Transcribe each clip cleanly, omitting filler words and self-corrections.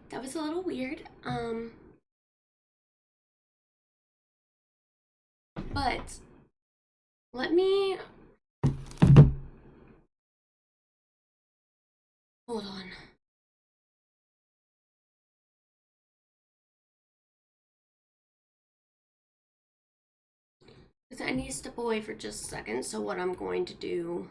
that was a little weird. But let me hold on. Because I need to step away for just a second, so what I'm going to do.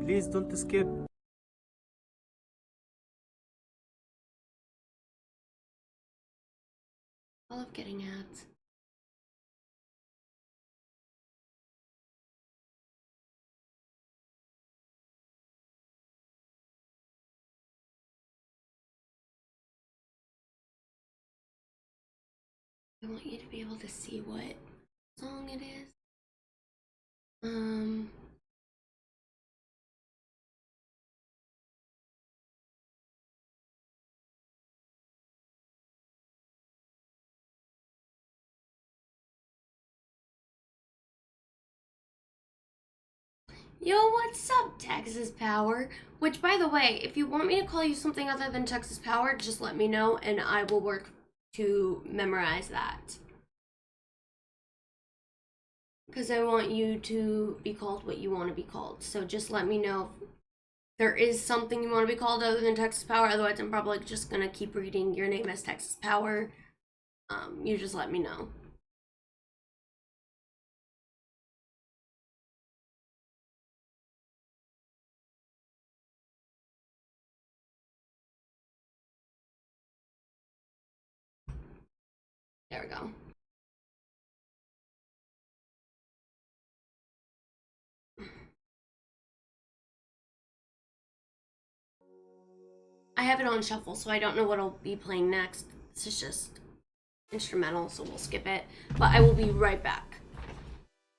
Please don't escape. I love getting ads. I want you to be able to see what song it is. Yo, what's up, Texas Power? Which, by the way, if you want me to call you something other than Texas Power, just let me know and I will work to memorize that. Because I want you to be called what you want to be called. So just let me know if there is something you want to be called other than Texas Power. Otherwise, I'm probably just going to keep reading your name as Texas Power. You just let me know. There we go. I have it on shuffle, so I don't know what I'll be playing next. This is just instrumental, so we'll skip it. But I will be right back.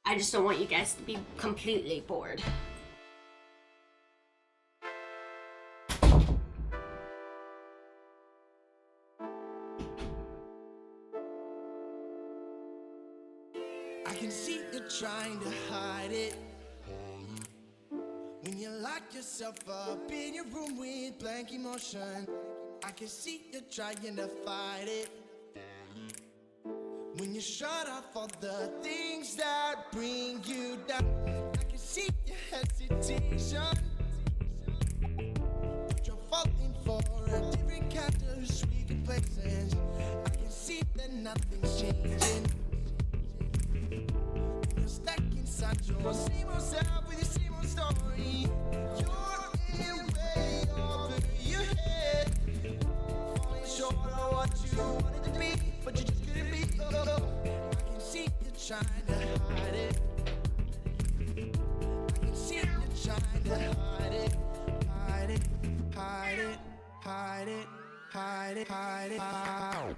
I just don't want you guys to be completely bored. I can see you trying to hide it. When you lock yourself up in your room with blank emotion, I can see you trying to fight it. When you shut off all the things that bring you down, I can see your hesitation. But you're falling for a different kind of sweet complacence. I can see that nothing's changing. You're stuck inside your same old self with your same old story. You're in way over your head, falling short of what you wanted to be, but you just couldn't be. I can see you trying to hide it. I can see you trying to hide it, hide it, hide it, hide it, hide it, hide it. Ow.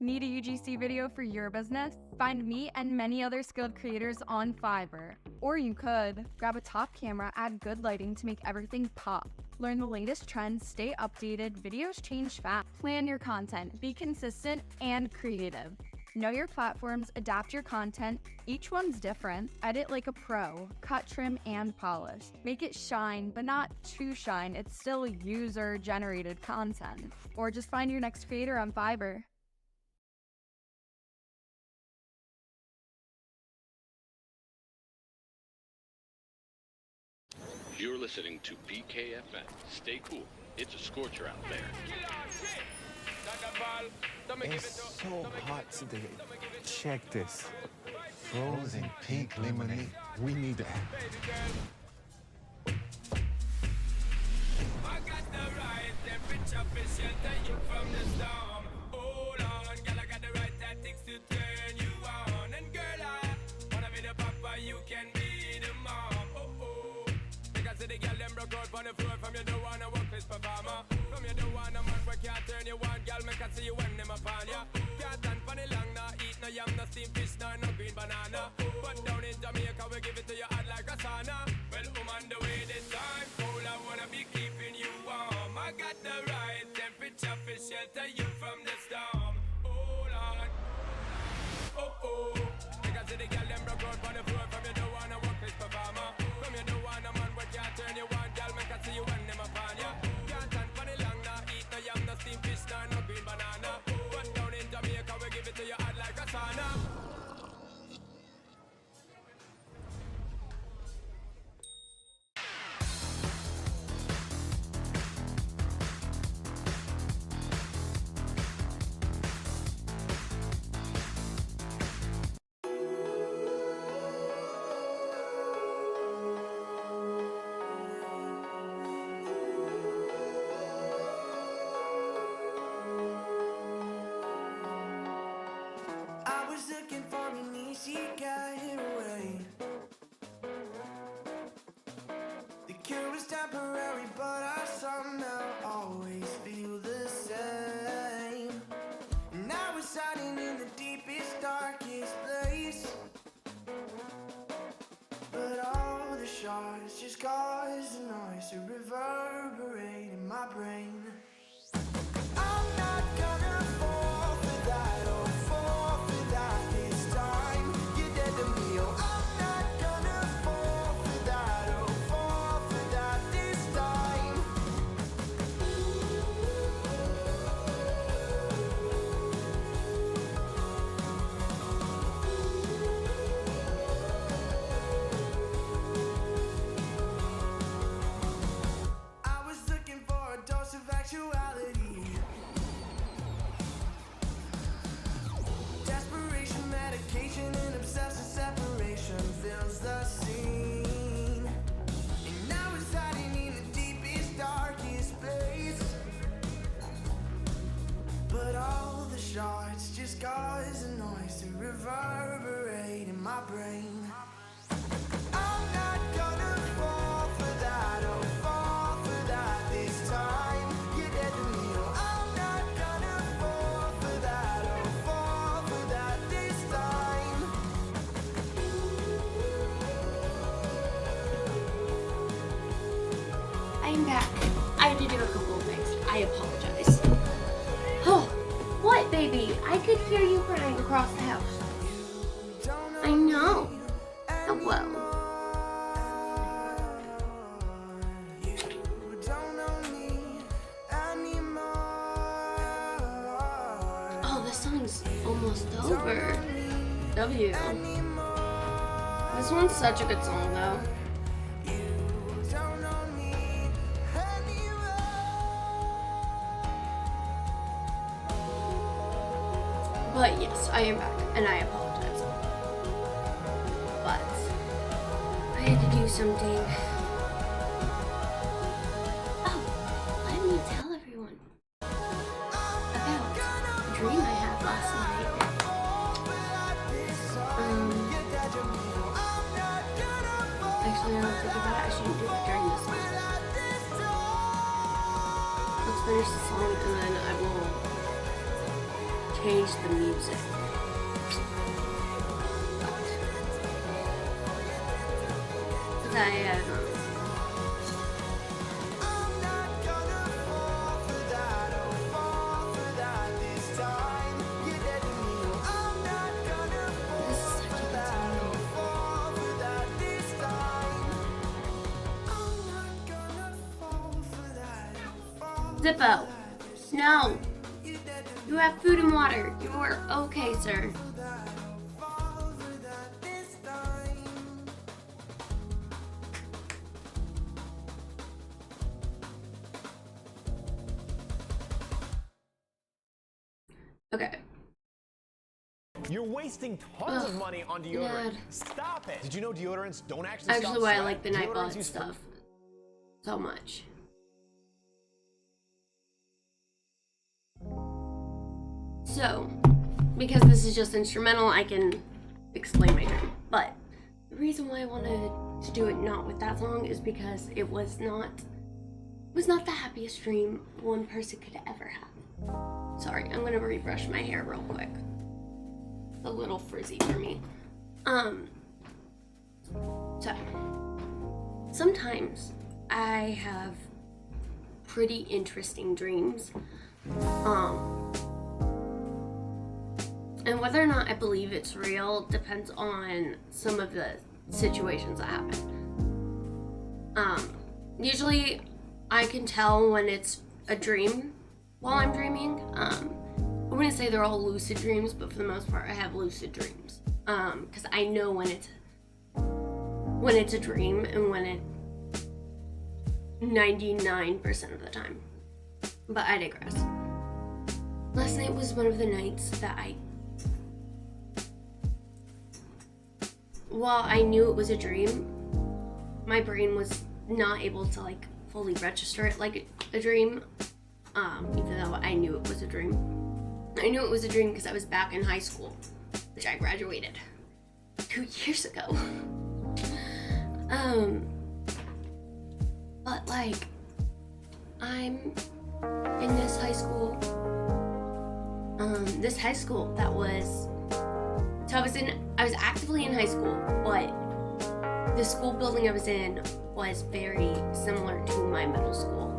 Need a UGC video for your business? Find me and many other skilled creators on Fiverr. Or you could grab a top camera, add good lighting to make everything pop. Learn the latest trends, stay updated, videos change fast. Plan your content, be consistent and creative. Know your platforms, adapt your content. Each one's different. Edit like a pro, cut, trim, and polish. Make it shine, but not too shine. It's still user-generated content. Or just find your next creator on Fiverr. You're listening to PKFM. Stay cool. It's a scorcher out there. It's so hot today. Check this. Frozen pink lemonade. We need that. I got the right temperature to shelter you from the storm. Hold on, girl, I got the right tactics to turn you on. And girl, I wanna be the papa, you can be the mom. Oh, oh. Because the girl, them broke out on the floor from you don't wanna work this performer. From you don't wanna man, we can't turn you on, girl, make I see you when them upon ya. Can't stand for the long, nah, eat no yam, no steamed fish, no green banana. But down in Jamaica, we give it to you hot like a sauna. Well, on the way this time, cold, I wanna be keeping you warm. I got the right temperature to shelter you from the storm. Hold on. Oh, oh. Because the girl, them broke out on the floor from you don't wanna work this performer. From you don't wanna man, we can't turn you on, girl, make I see you when them upon ya. Can't stand for the long, nah, eat no yam, no steamed fish, no green banana. But down in Jamaica, we give it to you hot like a sauna. I was looking for an easy getaway. The cure was temporary, but I somehow always feel the same. And I was hiding in the deepest, darkest place. But all the shards just cause the noise to reverberate in my brain. I'm not gonna fall for that or fall for that this time. You're dead to me, oh, I'm not gonna fall for that or fall for that this time. I was looking for a dose of actuality. Desperation, medication, and obsessive separation fills the scene. And now it's hiding in the deepest, darkest place. But all the shards just cause a noise to reverberate in my brain. I'm not gonna fall for that or fall for that this time. You're dead to me, oh, I'm not gonna fall for that or fall for that this time. I'm back. I had to do a couple of things. I apologize. Oh, what, baby? I could hear you crying across the house. I know. Oh, well. You don't know me anymore. Oh, this song's almost over. W. This one's such a good song, though. You don't know me anymore. But yes, I am back, and I apologize. But I had to do something. Oh, let me tell everyone about a dream I had last night. Actually, now that I think about it, I shouldn't do it during this song. Let's finish the song, and then I will change the music. Because I'm not gonna fall for that, oh, fall for that this time. You're dead to me. I'm not gonna fall this is such a for good that, song. oh, fall for that this time. I'm not gonna fall for that, oh, fall for Zippo, that this time. no. You're dead to me. You have food and water. You are okay, sir. Fall for that this time. Okay. You're wasting tons of Ugh, money on deodorant. Dad. Stop it. Did you know deodorants don't actually Actually, stop why I sweat? like the Deodorants Nightbot use stuff so much. So, because this is just instrumental, I can explain my dream. But the reason why I wanted to do it not with that song is because it was not the happiest dream one person could ever have. Sorry, I'm gonna rebrush my hair real quick. It's a little frizzy for me. So sometimes I have pretty interesting dreams. And whether or not I believe it's real depends on some of the situations that happen. Usually I can tell when it's a dream while I'm dreaming. I wouldn't say they're all lucid dreams, but for the most part I have lucid dreams. Because I know when it's a dream and when it 99% of the time. But I digress. Last night was one of the nights that while I knew it was a dream, my brain was not able to like fully register it like a dream, even though I knew it was a dream. I knew it was a dream because I was back in high school, which I graduated 2 years ago. But like, I'm in this high school that was, so I was actively in high school, but the school building I was in was very similar to my middle school.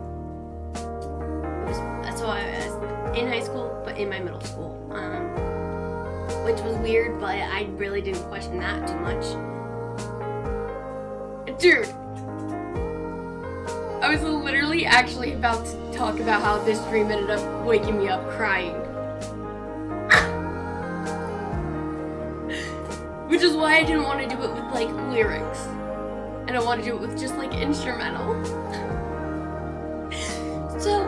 So I was in high school, but in my middle school, which was weird, but I really didn't question that too much. Dude, I was literally actually about to talk about how this dream ended up waking me up crying. Which is why I didn't want to do it with like lyrics. And I want to do it with just like instrumental. So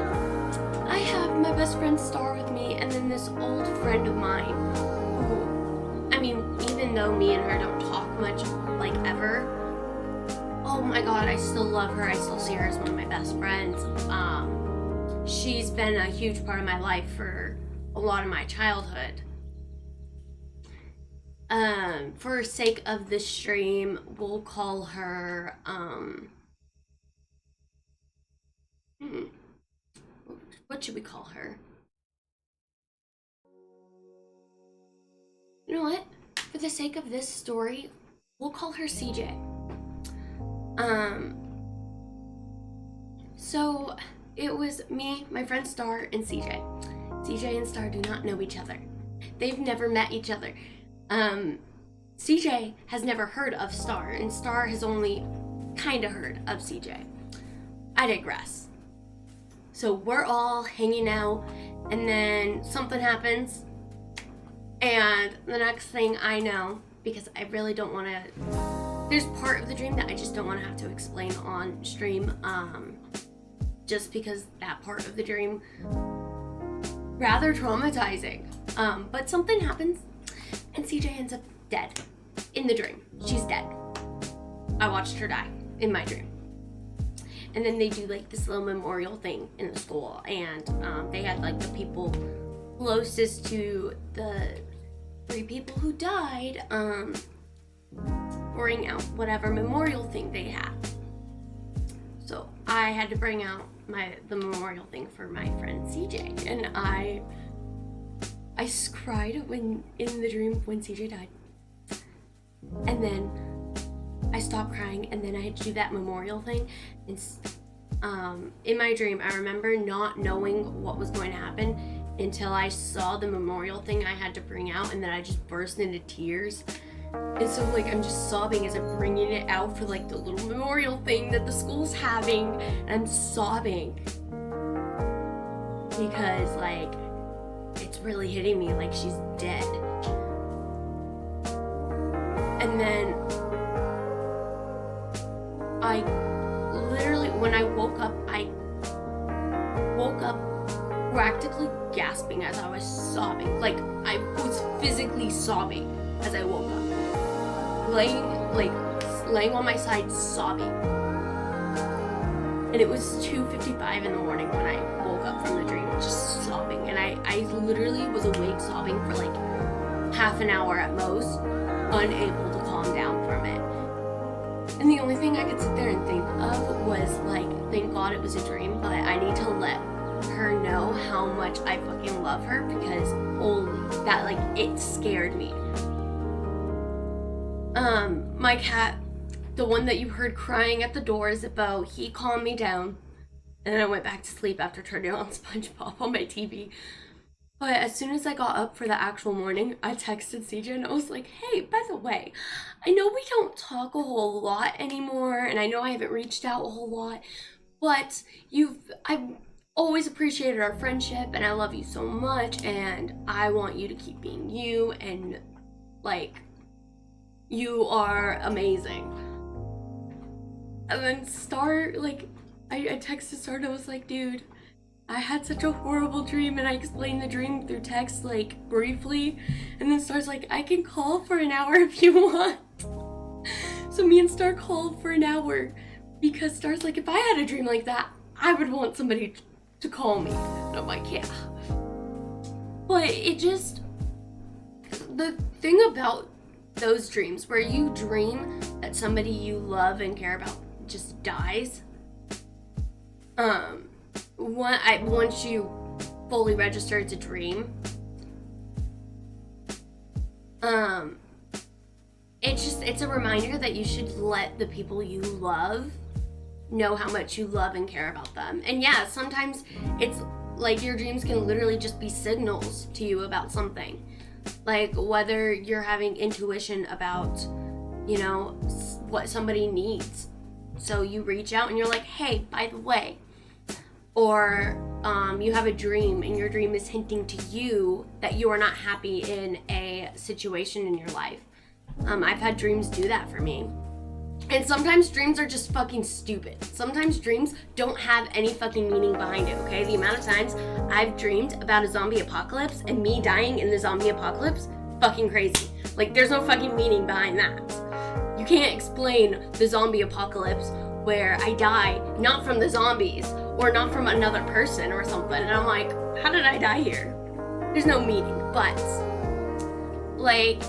I have my best friend Star with me, and then this old friend of mine who, I mean, even though me and her don't talk much like ever, oh my god, I still love her. I still see her as one of my best friends. She's been a huge part of my life for a lot of my childhood. For sake of the stream, we'll call her, what should we call her? You know what? For the sake of this story, we'll call her CJ. So it was me, my friend Star, and CJ. CJ and Star do not know each other. They've never met each other. CJ has never heard of Star, and Star has only kind of heard of CJ. I digress. So we're all hanging out, and then something happens, and the next thing I know, because I really don't want to, there's part of the dream that I just don't want to have to explain on stream, just because that part of the dream, rather traumatizing. But something happens, and CJ ends up dead in the dream. She's dead. I watched her die in my dream. And then they do like this little memorial thing in the school, and they had like the people closest to the 3 people who died bring out whatever memorial thing they had. So I had to bring out the memorial thing for my friend CJ, and I I cried when in the dream when CJ died. And then I stopped crying, and then I had to do that memorial thing. And in my dream, I remember not knowing what was going to happen until I saw the memorial thing I had to bring out, and then I just burst into tears. And so, like, I'm just sobbing as I'm bringing it out for, like, the little memorial thing that the school's having. And I'm sobbing. Because, like, it's really hitting me like she's dead. And then I literally, when I woke up practically gasping as I was sobbing. Like, I was physically sobbing as I woke up. Laying on my side sobbing. And it was 2:55 in the morning when I woke up from the dream, just sobbing. And I literally was awake sobbing for like half an hour at most, unable to calm down from it. And the only thing I could sit there and think of was like, thank God it was a dream, but I need to let her know how much I fucking love her, because holy, that, like, it scared me. My cat, the one that you heard crying at the door, Zippo, he calmed me down, and then I went back to sleep after turning on SpongeBob on my TV. But as soon as I got up for the actual morning, I texted CJ and I was like, hey, by the way, I know we don't talk a whole lot anymore, and I know I haven't reached out a whole lot, but I've always appreciated our friendship, and I love you so much, and I want you to keep being you, and, like, you are amazing. And then Star, like, I texted Star and I was like, dude, I had such a horrible dream, and I explained the dream through text, like, briefly, and then Star's like, I can call for an hour if you want. So me and Star called for an hour, because Star's like, if I had a dream like that, I would want somebody to call me. And I'm like, yeah. But it just, the thing about those dreams where you dream that somebody you love and care about just dies, once you fully register it's a dream, it's a reminder that you should let the people you love know how much you love and care about them. And yeah, sometimes it's like your dreams can literally just be signals to you about something. Like whether you're having intuition about, you know, what somebody needs. So you reach out and you're like, hey, by the way. Or you have a dream and your dream is hinting to you that you are not happy in a situation in your life. I've had dreams do that for me. And sometimes dreams are just fucking stupid. Sometimes dreams don't have any fucking meaning behind it, okay? The amount of times I've dreamed about a zombie apocalypse and me dying in the zombie apocalypse, fucking crazy. Like, there's no fucking meaning behind that. You can't explain the zombie apocalypse where I die not from the zombies or not from another person or something. And I'm like, how did I die here? There's no meaning. But, like,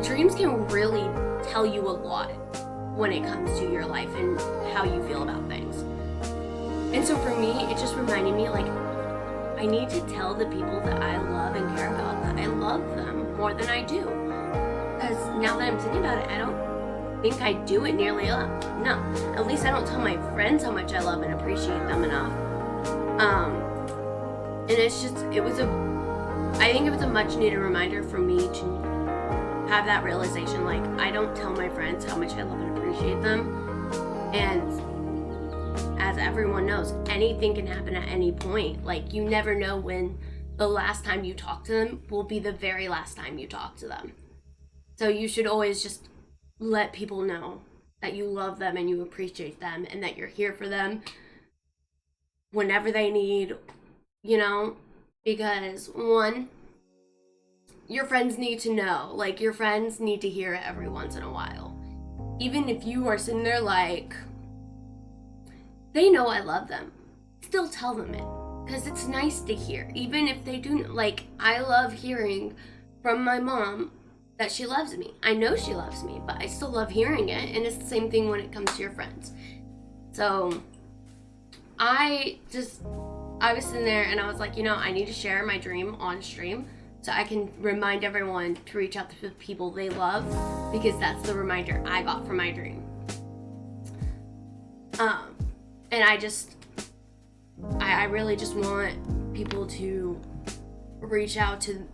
dreams can really tell you a lot when it comes to your life and how you feel about things. And so for me, it just reminded me, like, I need to tell the people that I love and care about that I love them more than I do. Because now that I'm thinking about it, I don't think I do it nearly enough. No, at least I don't tell my friends how much I love and appreciate them enough. And it's just, I think it was a much needed reminder for me to have that realization, like, I don't tell my friends how much I love and appreciate them. And as everyone knows, anything can happen at any point. Like, you never know when the last time you talk to them will be the very last time you talk to them. So you should always just let people know that you love them and you appreciate them and that you're here for them whenever they need, you know, because one, your friends need to know, like, your friends need to hear it every once in a while. Even if you are sitting there like, they know I love them, still tell them it, because it's nice to hear. Even if they do, like, I love hearing from my mom that she loves me. I know she loves me, but I still love hearing it, and it's the same thing when it comes to your friends. So, I just I was sitting there and I was like, you know, I need to share my dream on stream so I can remind everyone to reach out to the people they love, because that's the reminder I got from my dream. And I really just want people to reach out to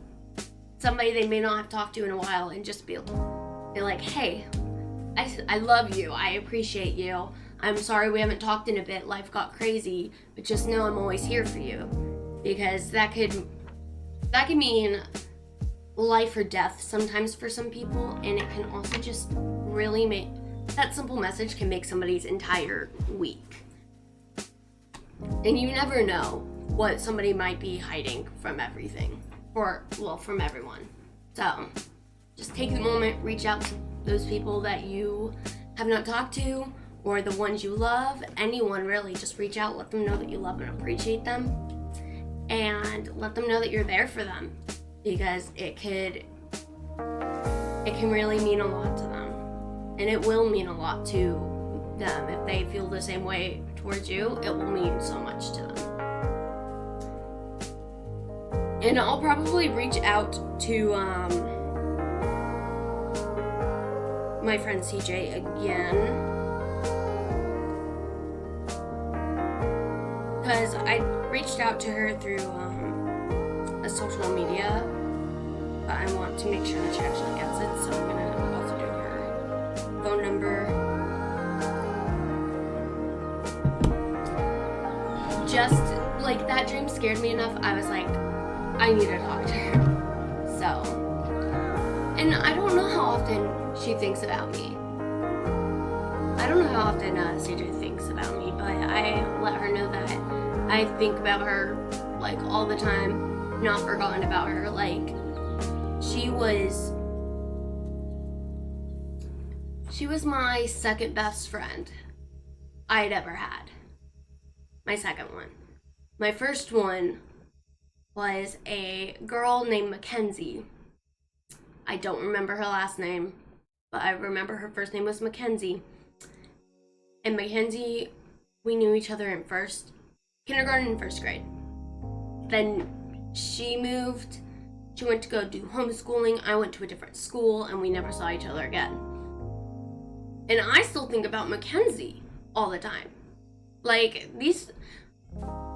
somebody they may not have talked to in a while and just be like, hey, I love you, I appreciate you, I'm sorry we haven't talked in a bit, life got crazy, but just know I'm always here for you. Because that could mean life or death sometimes for some people, and it can also just really make, that simple message can make somebody's entire week. And you never know what somebody might be hiding from everything, from everyone. So just take the moment, reach out to those people that you have not talked to, or the ones you love, anyone really. Just reach out, let them know that you love and appreciate them, and let them know that you're there for them, because it can really mean a lot to them, and it will mean a lot to them. If they feel the same way towards you, it will mean so much to them. And I'll probably reach out to my friend CJ again, because I reached out to her through a social media, but I want to make sure that she actually gets it, so I'm gonna also do her phone number. Just like that dream scared me enough, I was like, I need to talk to her. So, and I don't know how often she thinks about me. I don't know how often CJ thinks about me, but I let her know that I think about her like all the time, not forgotten about her. Like, she was my second best friend I'd ever had. My second one. My first one was a girl named Mackenzie. I don't remember her last name, but I remember her first name was Mackenzie. And Mackenzie, we knew each other in kindergarten and first grade. Then she moved. She went to go do homeschooling. I went to a different school, and we never saw each other again. And I still think about Mackenzie all the time. Like,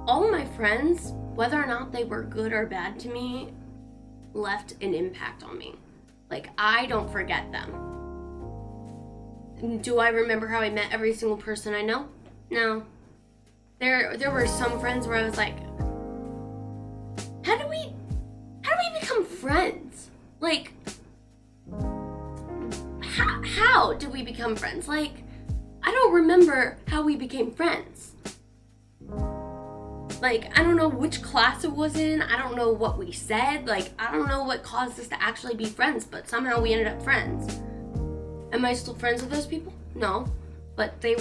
all of my friends, whether or not they were good or bad to me, left an impact on me. Like, I don't forget them. Do I remember how I met every single person I know? No. There were some friends where I was like, how do we become friends? Like, how did we become friends? Like, I don't remember how we became friends. Like, I don't know which class it was in. I don't know what we said. Like, I don't know what caused us to actually be friends, but somehow we ended up friends. Am I still friends with those people? No. But they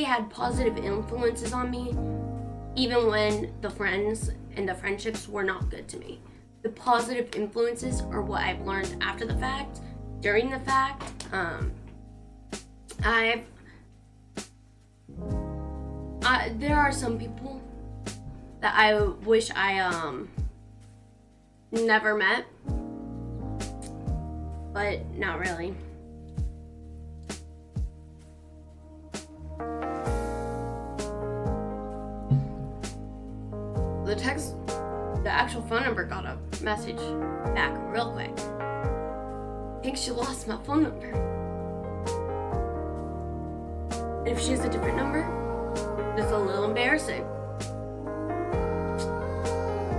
had positive influences on me, even when the friends and the friendships were not good to me. The positive influences are what I've learned after the fact, during the fact. There are some people that I wish I never met, but not really. The actual phone number got a message back real quick. I think she lost my phone number. And if she has a different number, it's a little embarrassing.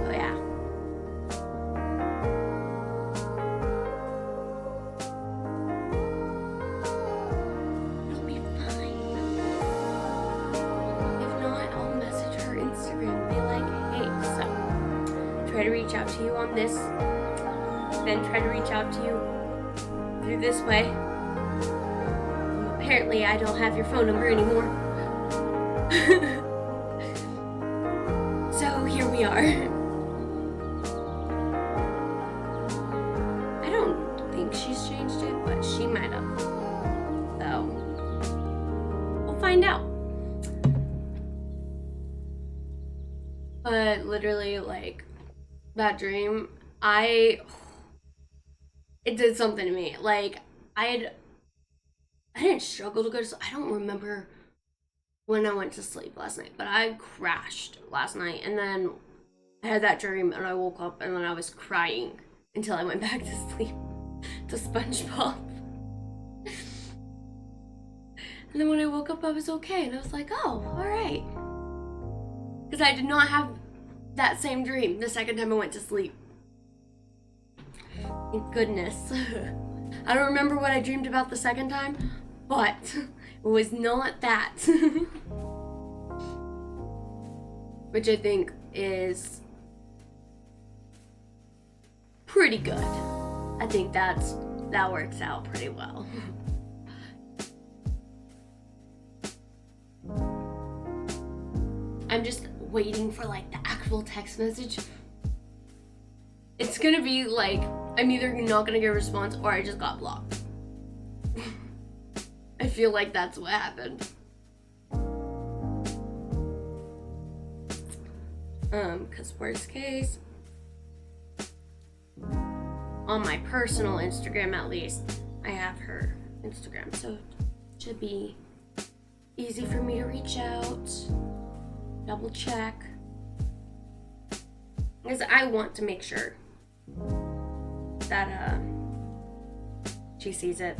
Oh yeah. It'll be fine. If not, I'll message her Instagram and be like, hey, so try to reach out to you on this, then try to reach out to you through this way. Apparently I don't have your phone number anymore. So here we are. I don't think she's changed it, but she might have. So we'll find out. But literally, like, that dream, it did something to me. Like, I didn't struggle to go to sleep. I don't remember when I went to sleep last night, but I crashed last night, and then I had that dream, and I woke up, and then I was crying until I went back to sleep to SpongeBob. And then when I woke up, I was okay, and I was like, oh, alright. Because I did not have that same dream the second time I went to sleep. Thank goodness. I don't remember what I dreamed about the second time, but it was not that. Which I think is pretty good. I think that works out pretty well. I'm just waiting for like the actual text message. It's gonna be like, I'm either not gonna get a response or I just got blocked. I feel like that's what happened. Cause worst case, on my personal Instagram at least, I have her Instagram, so it should be easy for me to reach out, double check. Because I want to make sure that she sees it.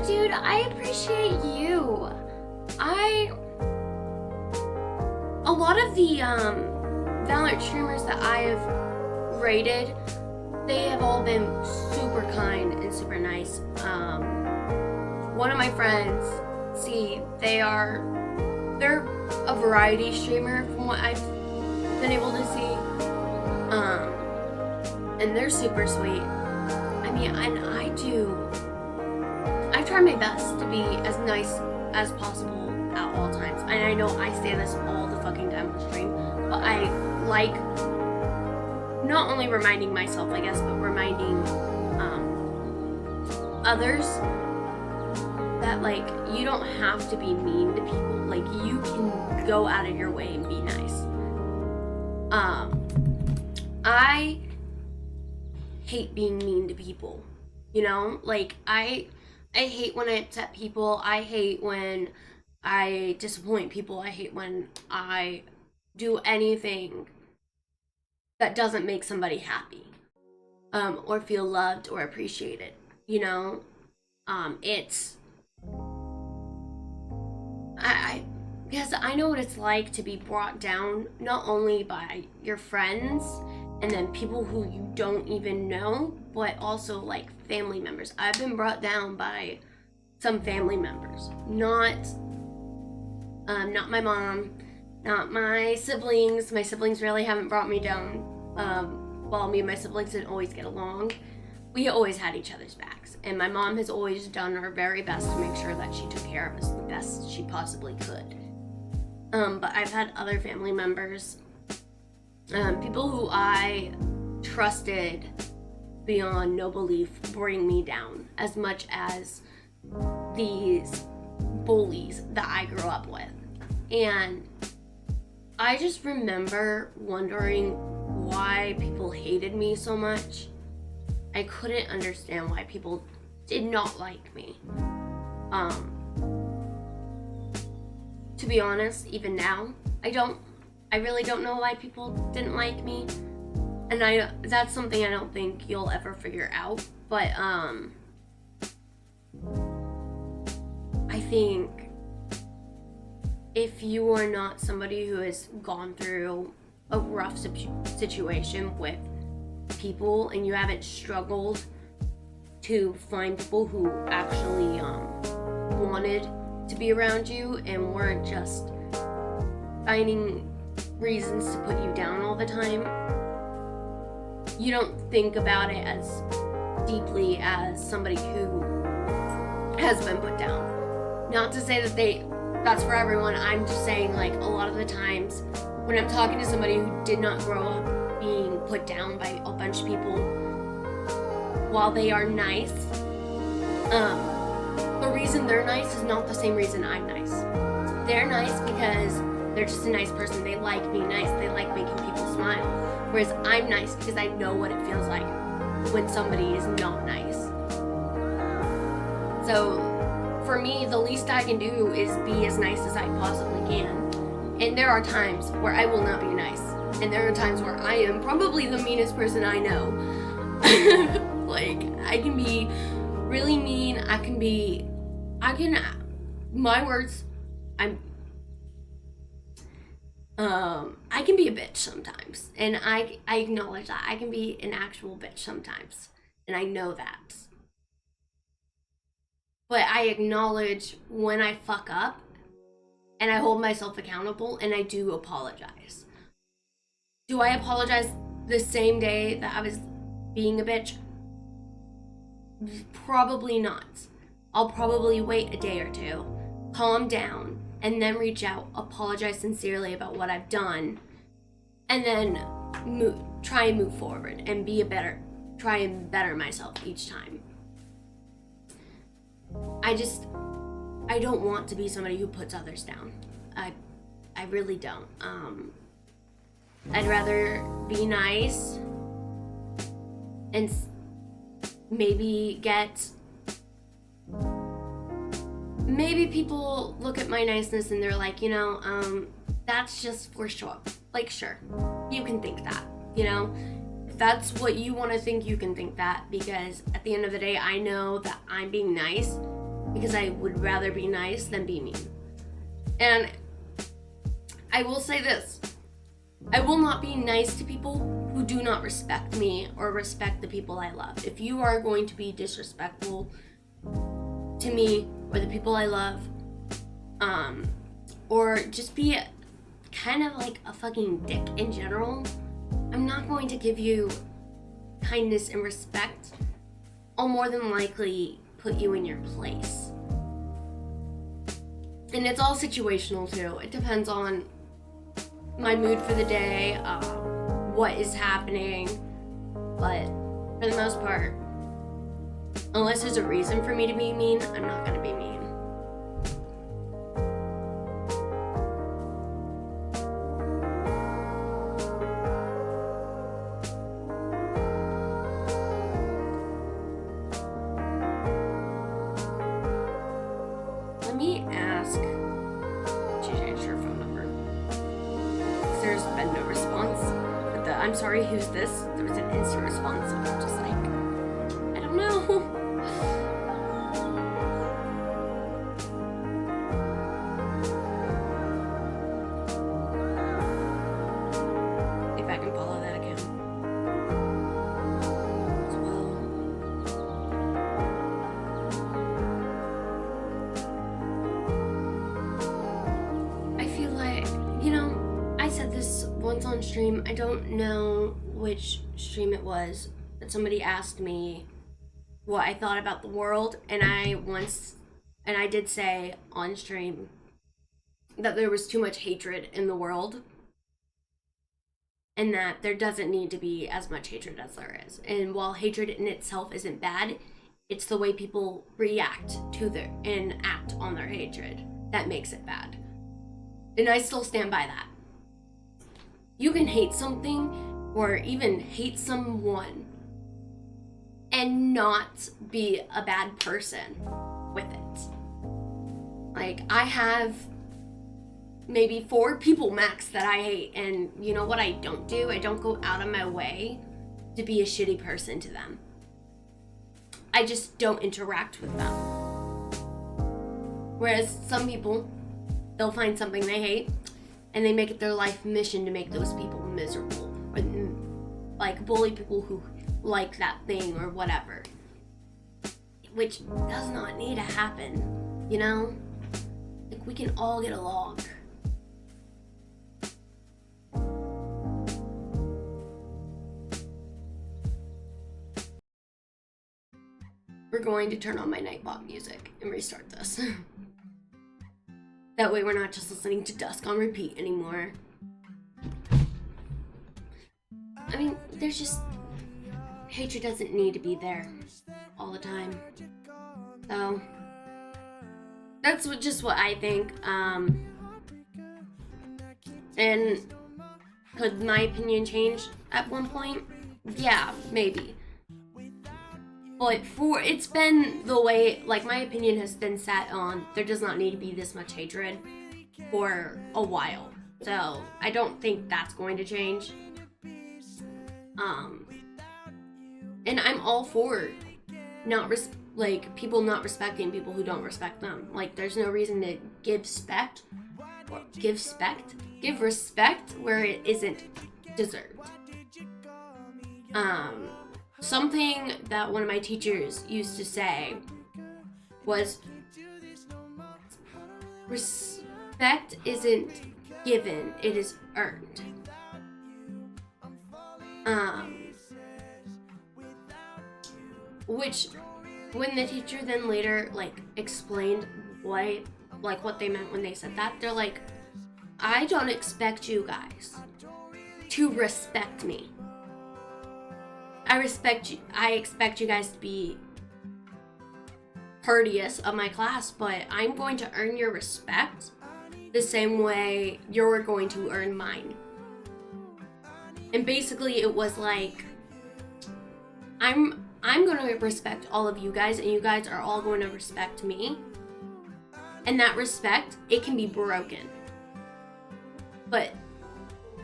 Dude, I appreciate you. A lot of the Valorant streamers that I have rated, they have all been super kind and super nice. One of my friends, they're a variety streamer from what I've been able to see. And they're super sweet. I mean, and I try my best to be as nice as possible at all times. And I know I say this all the fucking time on stream, but I like not only reminding myself, I guess, but reminding others that, like, you don't have to be mean to people. Like, you can go out of your way and be nice. I hate being mean to people, you know? Like, I hate when I upset people. I hate when I disappoint people. I hate when I do anything that doesn't make somebody happy, or feel loved or appreciated, you know? Because I know what it's like to be brought down, not only by your friends and then people who you don't even know, but also like family members. I've been brought down by some family members, not my mom, not my siblings. My siblings really haven't brought me down. While me and my siblings didn't always get along, we always had each other's backs, and my mom has always done her very best to make sure that she took care of us the best she possibly could. But I've had other family members, people who I trusted beyond no belief, bring me down as much as these bullies that I grew up with. And I just remember wondering why people hated me so much. I couldn't understand why people did not like me. To be honest, even now, I really don't know why people didn't like me. And that's something I don't think you'll ever figure out. But I think if you are not somebody who has gone through a rough situation with people and you haven't struggled to find people who actually wanted to be around you and weren't just finding reasons to put you down all the time, you don't think about it as deeply as somebody who has been put down. Not to say that that's for everyone. I'm just saying, like, a lot of the times when I'm talking to somebody who did not grow up being put down by a bunch of people, while they are nice, the reason they're nice is not the same reason I'm nice. They're nice because they're just a nice person. They like being nice. They like making people smile. Whereas I'm nice because I know what it feels like when somebody is not nice. So for me, the least I can do is be as nice as I possibly can. And there are times where I will not be nice. And there are times where I am probably the meanest person I know. Like, I can be really mean. My words, I can be a bitch sometimes. And I acknowledge that. I can be an actual bitch sometimes. And I know that. But I acknowledge when I fuck up, and I hold myself accountable, and I do apologize. Do I apologize the same day that I was being a bitch? Probably not. I'll probably wait a day or two, calm down, and then reach out, apologize sincerely about what I've done, and then try and move forward and try and better myself each time. I don't want to be somebody who puts others down. I really don't. I'd rather be nice and maybe people look at my niceness and they're like, that's just for show. Like, sure, you can think that, If that's what you want to think, you can think that, because at the end of the day, I know that I'm being nice because I would rather be nice than be mean. And I will say this. I will not be nice to people who do not respect me or respect the people I love. If you are going to be disrespectful to me or the people I love, or just be kind of like a fucking dick in general, I'm not going to give you kindness and respect. I'll more than likely put you in your place. And it's all situational too. It depends on my mood for the day, what is happening, but for the most part, unless there's a reason for me to be mean, I'm not gonna be mean. Let me ask. She changed her phone number. There's been no response. But I'm sorry, who's this? There was an instant response, so I'm just like, I don't know. If I can follow that account as well. I feel like, I said this once on stream. I don't know which stream it was, but somebody asked me what I thought about the world, and I did say on stream that there was too much hatred in the world, and that there doesn't need to be as much hatred as there is. And while hatred in itself isn't bad, it's the way people react to and act on their hatred that makes it bad. And I still stand by that. You can hate something or even hate someone and not be a bad person with it. Like, I have maybe 4 people max that I hate, and you know what I don't do? I don't go out of my way to be a shitty person to them. I just don't interact with them. Whereas some people, they'll find something they hate and they make it their life mission to make those people miserable, or like bully people who like that thing or whatever, which does not need to happen, like, we can all get along. We're going to turn on my Nightbot music and restart this. That way we're not just listening to Dusk on repeat anymore. I mean, there's just... hatred doesn't need to be there all the time. So, that's just what I think. And could my opinion change at one point? Yeah, maybe. But it's been the way, like, my opinion has been set on there does not need to be this much hatred for a while. So, I don't think that's going to change. And I'm all for people not respecting people who don't respect them. Like, there's no reason to give respect where it isn't deserved. Something that one of my teachers used to say was, respect isn't given, it is earned. Which, when the teacher then later, like, explained what they meant when they said that, they're like, I don't expect you guys to respect me. I expect you guys to be courteous of my class, but I'm going to earn your respect the same way you're going to earn mine. And basically it was like, I'm going to respect all of you guys, and you guys are all going to respect me. And that respect, it can be broken. But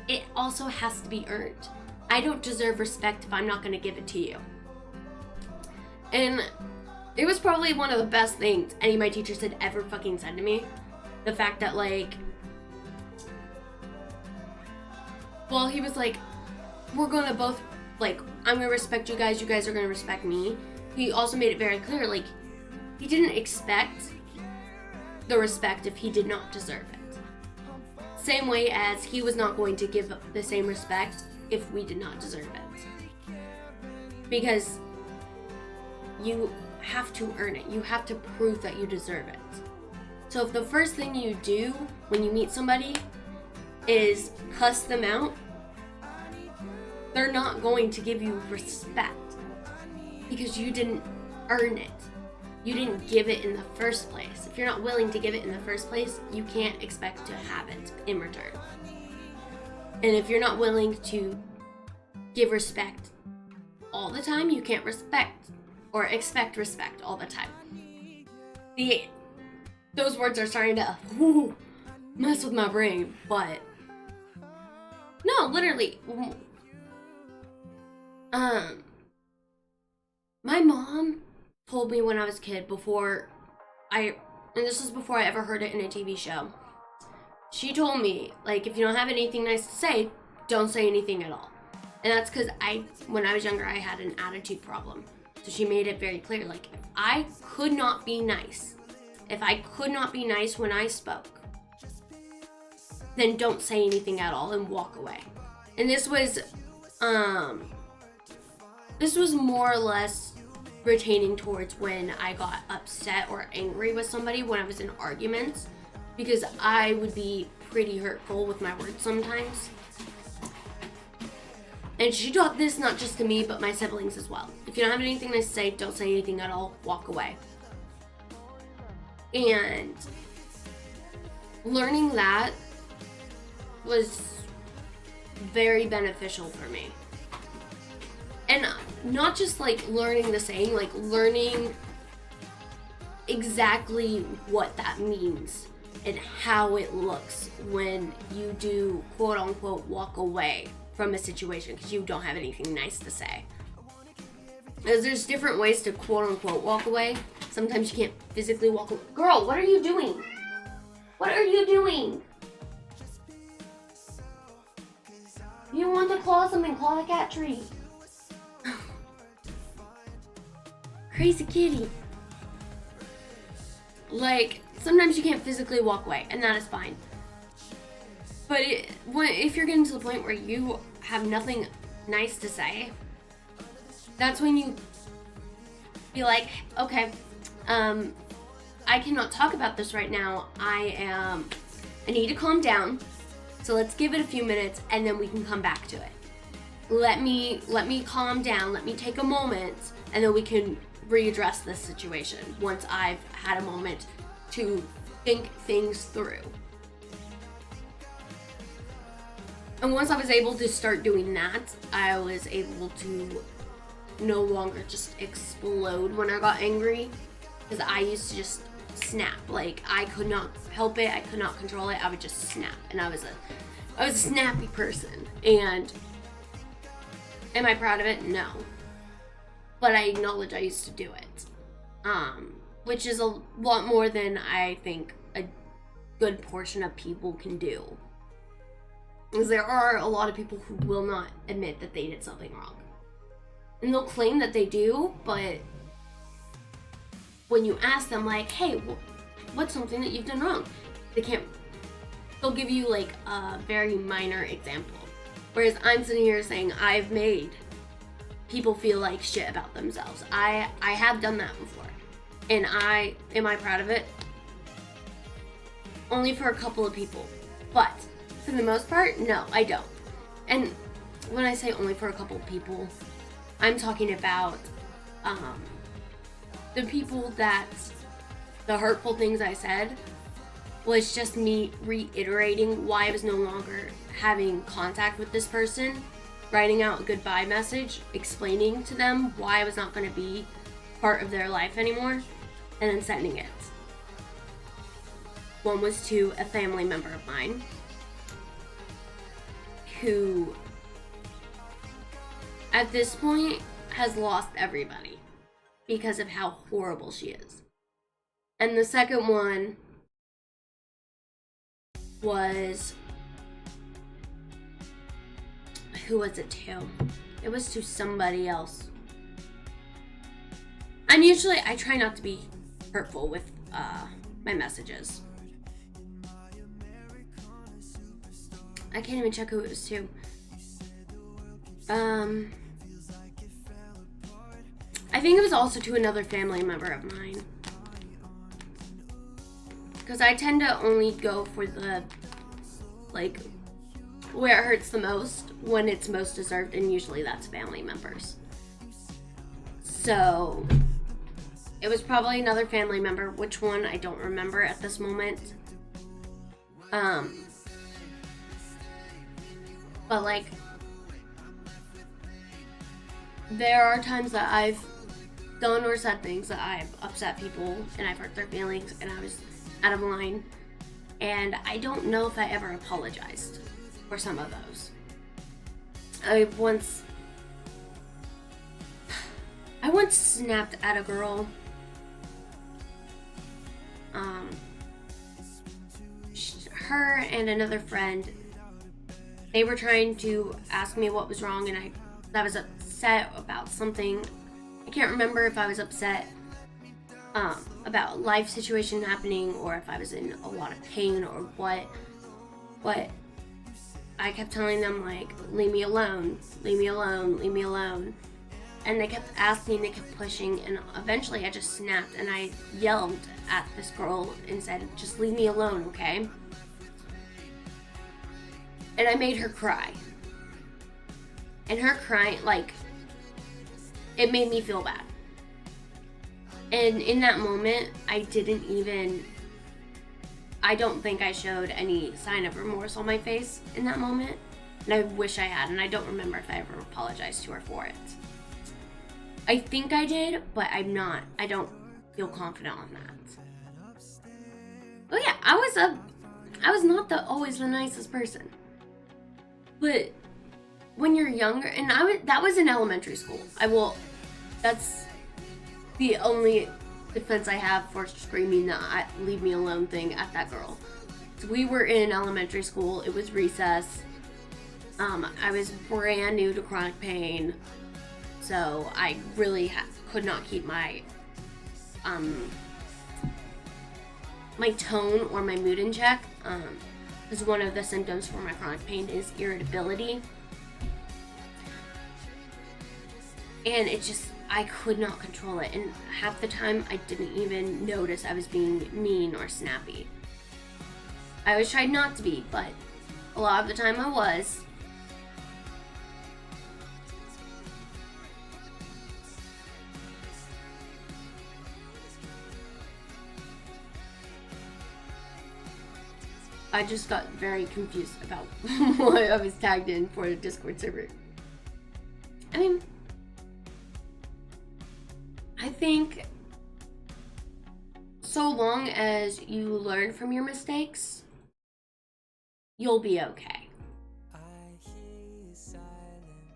it also has to be earned. I don't deserve respect if I'm not going to give it to you. And it was probably one of the best things any of my teachers had ever fucking said to me. The fact that, like, well, he was like, we're going to both, like, I'm going to respect you guys are going to respect me. He also made it very clear, like, he didn't expect the respect if he did not deserve it. Same way as he was not going to give the same respect if we did not deserve it. Because you have to earn it. You have to prove that you deserve it. So if the first thing you do when you meet somebody is cuss them out, they're not going to give you respect because you didn't earn it. You didn't give it in the first place. If you're not willing to give it in the first place, you can't expect to have it in return. And if you're not willing to give respect all the time, you can't respect or expect respect all the time. Those words are starting to mess with my brain, but no, literally. My mom told me when I was a kid and this was before I ever heard it in a TV show. She told me, like, if you don't have anything nice to say, don't say anything at all. And that's because when I was younger, I had an attitude problem. So she made it very clear, like, if I could not be nice when I spoke, then don't say anything at all and walk away. And this was more or less retaining towards when I got upset or angry with somebody when I was in arguments, because I would be pretty hurtful with my words sometimes. And she taught this not just to me, but my siblings as well. If you don't have anything to say, don't say anything at all, walk away. And learning that was very beneficial for me. And not just like learning the saying, like learning exactly what that means and how it looks when you do quote unquote walk away from a situation because you don't have anything nice to say. Because there's different ways to quote unquote walk away. Sometimes you can't physically walk away. Girl, what are you doing? What are you doing? You want to claw something, claw the cat tree. Crazy kitty. Like, sometimes you can't physically walk away, and that is fine. But if you're getting to the point where you have nothing nice to say, that's when you be like, okay, I cannot talk about this right now. I need to calm down. So let's give it a few minutes and then we can come back to it. Let me calm down. Let me take a moment and then we can readdress this situation once I've had a moment to think things through. And once I was able to start doing that, I was able to no longer just explode when I got angry, because I used to just snap. Like, I could not help it, I could not control it, I would just snap. And I was a snappy person. And am I proud of it? No. But I acknowledge I used to do it. Which is a lot more than I think a good portion of people can do. Because there are a lot of people who will not admit that they did something wrong. And they'll claim that they do, but when you ask them, like, hey, what's something that you've done wrong? They'll give you, like, a very minor example. Whereas I'm sitting here saying I've made people feel like shit about themselves. I have done that before. And am I proud of it? Only for a couple of people. But for the most part, no, I don't. And when I say only for a couple of people, I'm talking about the people that the hurtful things I said was just me reiterating why I was no longer having contact with this person, writing out a goodbye message, explaining to them why I was not going to be part of their life anymore, and then sending it. One was to a family member of mine who at this point has lost everybody because of how horrible she is. And the second one was, who was it to? It was to somebody else. I try not to be hurtful with my messages. I can't even check who it was to. I think it was also to another family member of mine. Because I tend to only go for the, like, where it hurts the most when it's most deserved, and usually that's family members. So it was probably another family member. Which one, I don't remember at this moment. But, like, there are times that I've done or said things that I've upset people and I've hurt their feelings and I was out of line. And I don't know if I ever apologized for some of those. I once snapped at a girl. Her and another friend, they were trying to ask me what was wrong, and I was upset about something. I can't remember if I was upset about a life situation happening or if I was in a lot of pain or what. But I kept telling them, like, leave me alone, leave me alone, leave me alone. And they kept asking, they kept pushing, and eventually I just snapped and I yelled at this girl and said, just leave me alone, okay? And I made her cry. And her crying, like, it made me feel bad. And in that moment, I don't think I showed any sign of remorse on my face in that moment. And I wish I had, and I don't remember if I ever apologized to her for it. I think I did, but I don't feel confident on that. Oh yeah, I was not always the nicest person. But when you're younger, and that was in elementary school. That's the only defense I have for screaming that leave me alone thing at that girl. So we were in elementary school, it was recess. I was brand new to chronic pain, so I really could not keep my my tone or my mood in check. Because one of the symptoms for my chronic pain is irritability. And it just, I could not control it, and half the time I didn't even notice I was being mean or snappy. I always tried not to be, but a lot of the time I was. I just got very confused about what I was tagged in for the Discord server. I mean, I think so long as you learn from your mistakes, you'll be okay.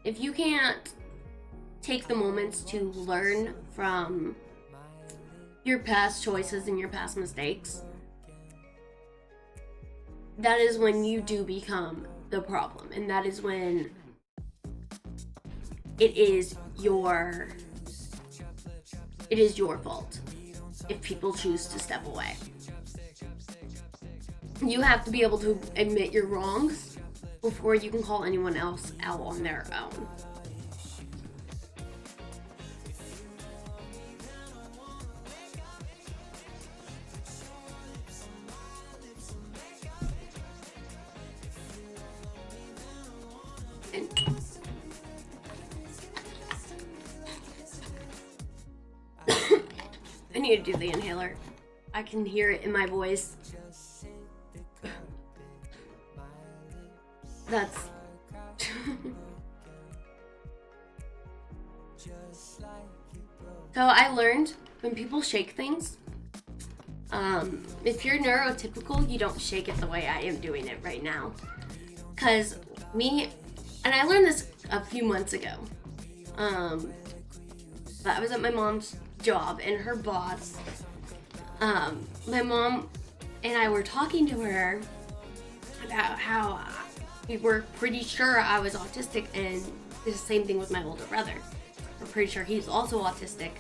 If you can't take the moments to learn from your past choices and your past mistakes, that is when you do become the problem, and that is when it is your fault if people choose to step away. You have to be able to admit your wrongs before you can call anyone else out on their own. And I need to do the inhaler. I can hear it in my voice. That's so I learned when people shake things, if you're neurotypical, you don't shake it the way I am doing it right now. Cause me, and I learned this a few months ago. But I was at my mom's job, and her boss, my mom and I were talking to her about how we were pretty sure I was autistic, and the same thing with my older brother. We're pretty sure he's also autistic.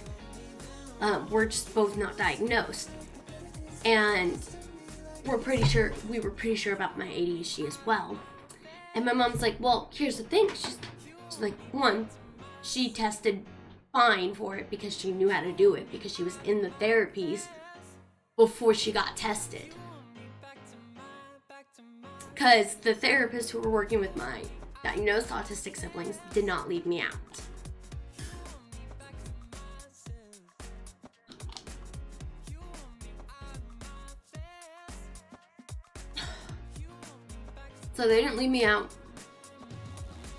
We're just both not diagnosed, and we were pretty sure about my ADHD as well. And my mom's like, well, here's the thing. She's like, one, she tested fine for it because she knew how to do it, because she was in the therapies before she got tested. Because the therapists who were working with my diagnosed autistic siblings did not leave me out. So they didn't leave me out.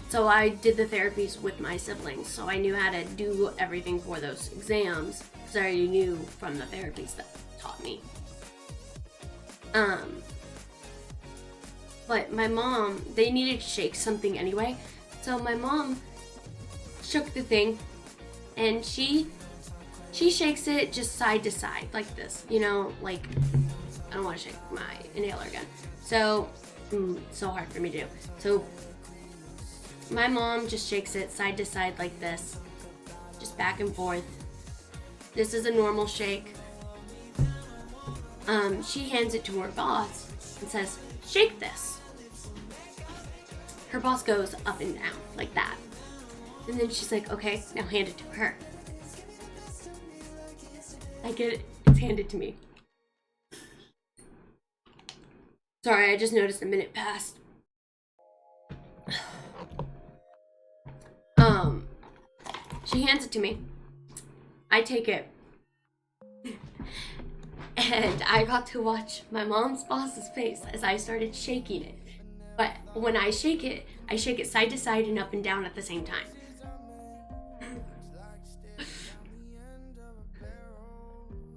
So I did the therapies with my siblings, so I knew how to do everything for those exams, because I already knew from the therapies that taught me. But my mom, they needed to shake something anyway, so my mom shook the thing, and she shakes it just side to side, like this, you know, like, I don't want to shake my inhaler again. So, so hard for me to do. So, my mom just shakes it side to side like this, just back and forth. This is a normal shake. She hands it to her boss and says, shake this. Her boss goes up and down like that. And then she's like, okay, now hand it to her. I get it, it's handed to me. Sorry, I just noticed a minute passed. She hands it to me. I take it. And I got to watch my mom's boss's face as I started shaking it. But when I shake it side to side and up and down at the same time.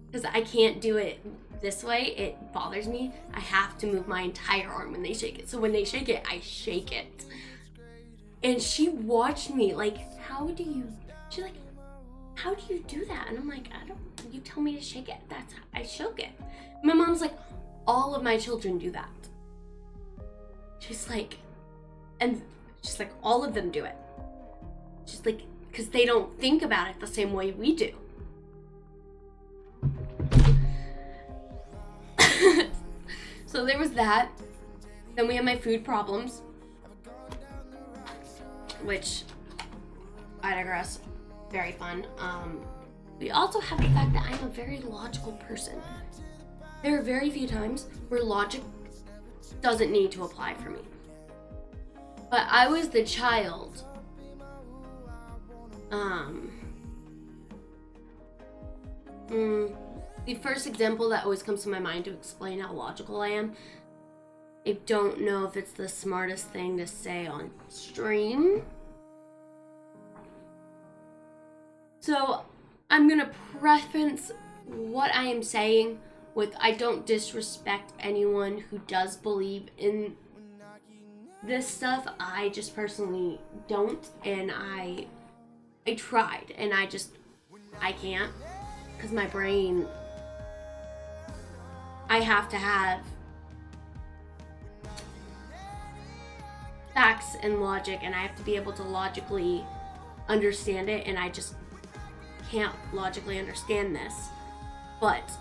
Because I can't do it this way, it bothers me. I have to move my entire arm when they shake it. So when they shake it, I shake it. And she watched me like, she's like, how do you do that? And I'm like, you tell me to shake it. That's how I shook it. My mom's like, all of my children do that. She's like, all of them do it. She's like, because they don't think about it the same way we do. So there was that. Then we had my food problems, which I digress. very fun. We also have the fact that I'm a very logical person. There are very few times where logic doesn't need to apply for me. But I was the child. The first example that always comes to my mind to explain how logical I am, I don't know if it's the smartest thing to say on stream. So I'm gonna preference what I am saying with I don't disrespect anyone who does believe in this stuff. I just personally don't, and I tried, and I can't, because my brain, I have to have facts and logic, and I have to be able to logically understand it, and I just can't logically understand this. But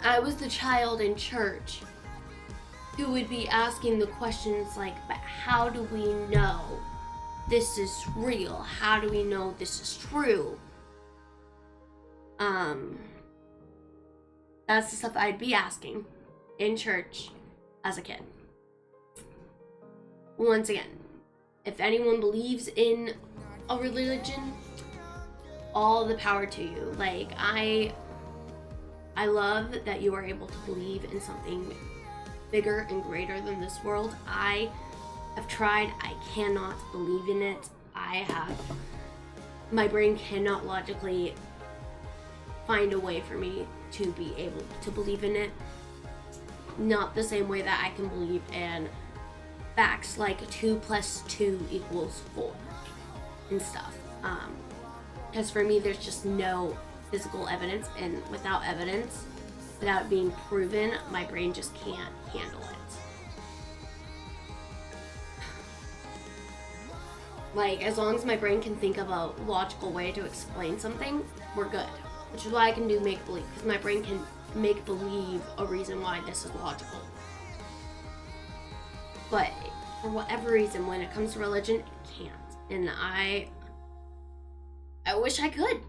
I was the child in church who would be asking the questions like, but how do we know this is real? How do we know this is true? That's the stuff I'd be asking in church as a kid. Once again, if anyone believes in a religion, all the power to you. Like, I love that you are able to believe in something bigger and greater than this world. I have tried. I cannot believe in it. My brain cannot logically find a way for me to be able to believe in it. Not the same way that I can believe in facts like 2 + 2 = 4 and stuff. Because for me, there's just no physical evidence, and without evidence, without being proven, my brain just can't handle it. Like, as long as my brain can think of a logical way to explain something, we're good. Which is why I can do make-believe, because my brain can make-believe a reason why this is logical. But for whatever reason, when it comes to religion, it can't. And I wish I could.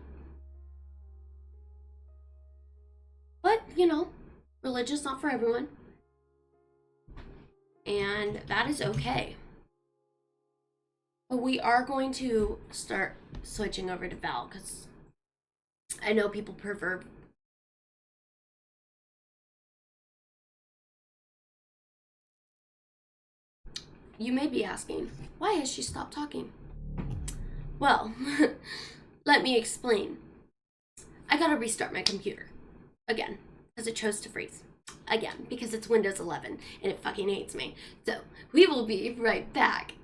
But, you know, religion's not for everyone. And that is okay. But we are going to start switching over to Val, because I know people prefer. You may be asking, why has she stopped talking? Well, let me explain. I gotta restart my computer. Again, because it chose to freeze. Again, because it's Windows 11 and it fucking hates me. So, we will be right back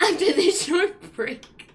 after this short break.